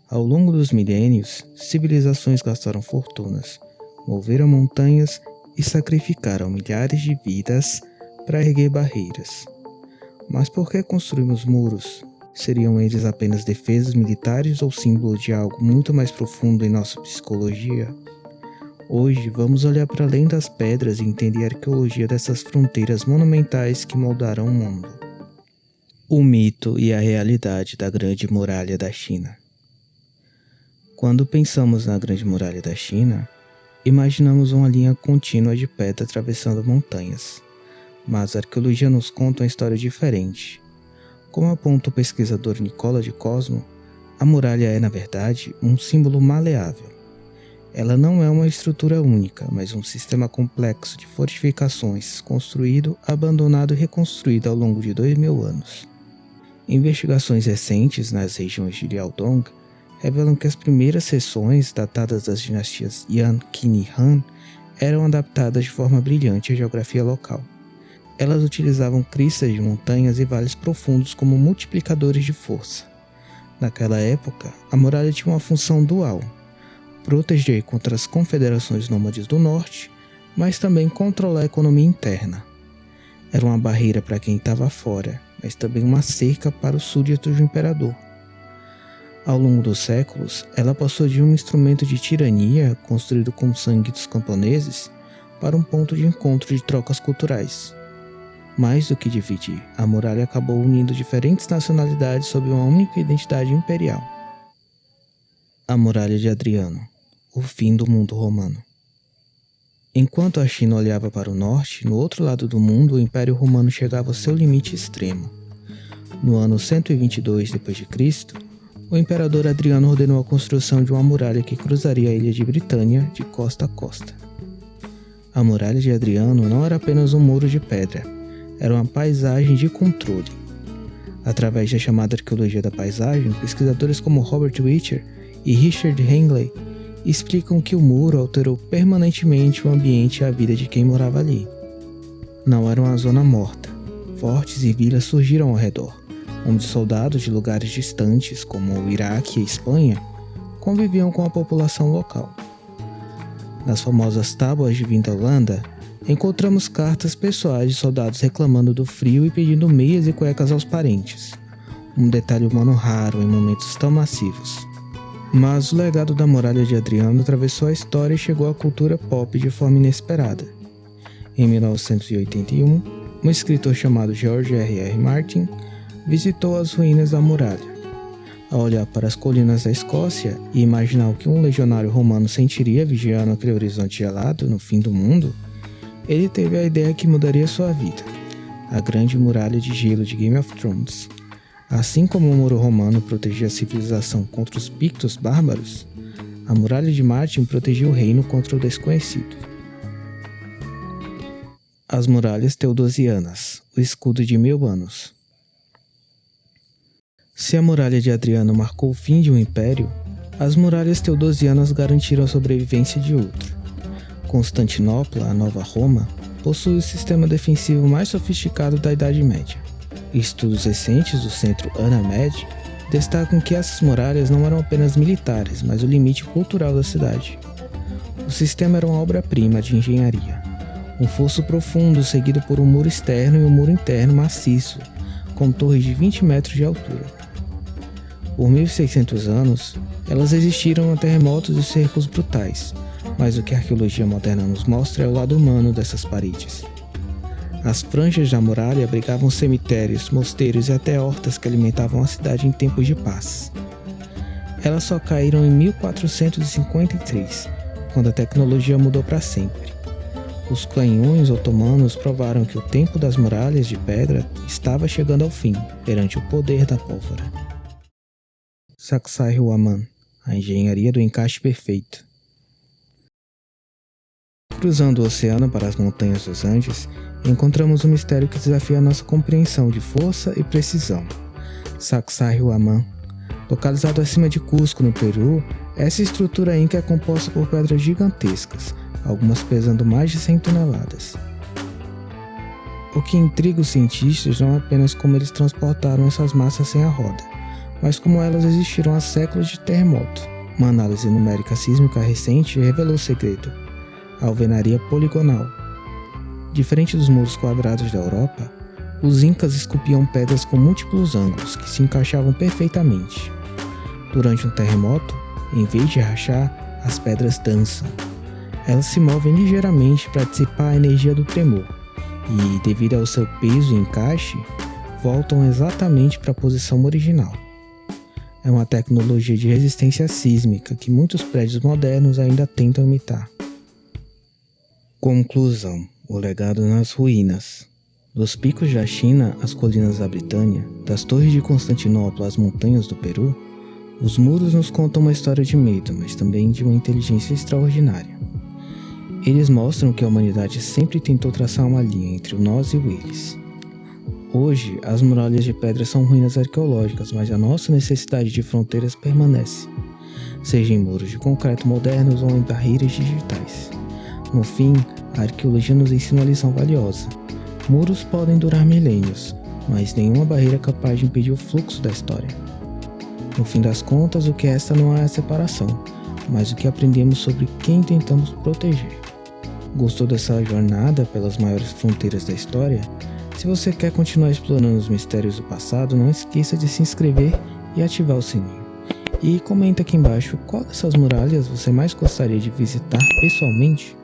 Ao longo dos milênios, civilizações gastaram fortunas, moveram montanhas e sacrificaram milhares de vidas para erguer barreiras. Mas por que construímos muros? Seriam eles apenas defesas militares ou símbolo de algo muito mais profundo em nossa psicologia? Hoje vamos olhar para além das pedras e entender a arqueologia dessas fronteiras monumentais que moldaram o mundo. O mito e a realidade da Grande Muralha da China. Quando pensamos na Grande Muralha da China, imaginamos uma linha contínua de pedra atravessando montanhas. Mas a arqueologia nos conta uma história diferente. Como aponta o pesquisador Nicola de Cosmo, a muralha é, na verdade, um símbolo maleável. Ela não é uma estrutura única, mas um sistema complexo de fortificações, construído, abandonado e reconstruído ao longo de 2000 anos. Investigações recentes nas regiões de Liaodong revelam que as primeiras seções, datadas das dinastias Yan, Qin e Han, eram adaptadas de forma brilhante à geografia local. Elas utilizavam cristas de montanhas e vales profundos como multiplicadores de força. Naquela época, a muralha tinha uma função dual: proteger contra as confederações nômades do norte, mas também controlar a economia interna. Era uma barreira para quem estava fora, mas também uma cerca para os súditos do imperador. Ao longo dos séculos, ela passou de um instrumento de tirania, construído com o sangue dos camponeses, para um ponto de encontro de trocas culturais. Mais do que dividir, a muralha acabou unindo diferentes nacionalidades sob uma única identidade imperial. A Muralha de Adriano, o fim do mundo romano. Enquanto a China olhava para o norte, no outro lado do mundo o Império Romano chegava ao seu limite extremo. No ano 122 d.C., o imperador Adriano ordenou a construção de uma muralha que cruzaria a ilha de Britânia de costa a costa. A Muralha de Adriano não era apenas um muro de pedra, era uma paisagem de controle. Através da chamada arqueologia da paisagem, pesquisadores como Robert Witcher e Richard Henley explicam que o muro alterou permanentemente o ambiente e a vida de quem morava ali. Não era uma zona morta. Fortes e vilas surgiram ao redor, onde soldados de lugares distantes, como o Iraque e a Espanha, conviviam com a população local. Nas famosas tábuas de Vindolanda, encontramos cartas pessoais de soldados reclamando do frio e pedindo meias e cuecas aos parentes, um detalhe humano raro em momentos tão massivos. Mas o legado da Muralha de Adriano atravessou a história e chegou à cultura pop de forma inesperada. Em 1981, um escritor chamado George R.R. Martin visitou as ruínas da muralha. Ao olhar para as colinas da Escócia e imaginar o que um legionário romano sentiria vigiando aquele horizonte gelado no fim do mundo, ele teve a ideia que mudaria sua vida: a Grande Muralha de Gelo de Game of Thrones. Assim como o muro romano protegia a civilização contra os pictos bárbaros, a Muralha de Martin protegia o reino contra o desconhecido. As Muralhas Teodosianas, o escudo de 1000 anos. Se a Muralha de Adriano marcou o fim de um império, as Muralhas Teodosianas garantiram a sobrevivência de outro. Constantinopla, a Nova Roma, possui o sistema defensivo mais sofisticado da Idade Média. Estudos recentes do Centro Ana Med destacam que essas muralhas não eram apenas militares, mas o limite cultural da cidade. O sistema era uma obra-prima de engenharia. Um fosso profundo seguido por um muro externo e um muro interno maciço, com torres de 20 metros de altura. Por 1600 anos, elas resistiram a terremotos e cercos brutais, mas o que a arqueologia moderna nos mostra é o lado humano dessas paredes. As franjas da muralha abrigavam cemitérios, mosteiros e até hortas que alimentavam a cidade em tempos de paz. Elas só caíram em 1453, quando a tecnologia mudou para sempre. Os canhões otomanos provaram que o tempo das muralhas de pedra estava chegando ao fim, perante o poder da pólvora. Sacsayhuaman, a engenharia do encaixe perfeito. Cruzando o oceano para as montanhas dos Andes, encontramos um mistério que desafia a nossa compreensão de força e precisão. Sacsayhuaman, localizado acima de Cusco, no Peru, essa estrutura inca é composta por pedras gigantescas, algumas pesando mais de 100 toneladas. O que intriga os cientistas não é apenas como eles transportaram essas massas sem a roda, mas como elas existiram há séculos de terremoto. Uma análise numérica sísmica recente revelou o segredo: a alvenaria poligonal. Diferente dos muros quadrados da Europa, os incas esculpiam pedras com múltiplos ângulos que se encaixavam perfeitamente. Durante um terremoto, em vez de rachar, as pedras dançam. Elas se movem ligeiramente para dissipar a energia do tremor e, devido ao seu peso e encaixe, voltam exatamente para a posição original. É uma tecnologia de resistência sísmica que muitos prédios modernos ainda tentam imitar. Conclusão: o legado nas ruínas. Dos picos da China às colinas da Britânia, das torres de Constantinopla às montanhas do Peru, os muros nos contam uma história de medo, mas também de uma inteligência extraordinária. Eles mostram que a humanidade sempre tentou traçar uma linha entre o nós e o eles. Hoje, as muralhas de pedra são ruínas arqueológicas, mas a nossa necessidade de fronteiras permanece, seja em muros de concreto modernos ou em barreiras digitais. No fim, a arqueologia nos ensina uma lição valiosa. Muros podem durar milênios, mas nenhuma barreira é capaz de impedir o fluxo da história. No fim das contas, o que resta não é a separação, mas o que aprendemos sobre quem tentamos proteger. Gostou dessa jornada pelas maiores fronteiras da história? Se você quer continuar explorando os mistérios do passado, não esqueça de se inscrever e ativar o sininho. E comenta aqui embaixo qual dessas muralhas você mais gostaria de visitar pessoalmente.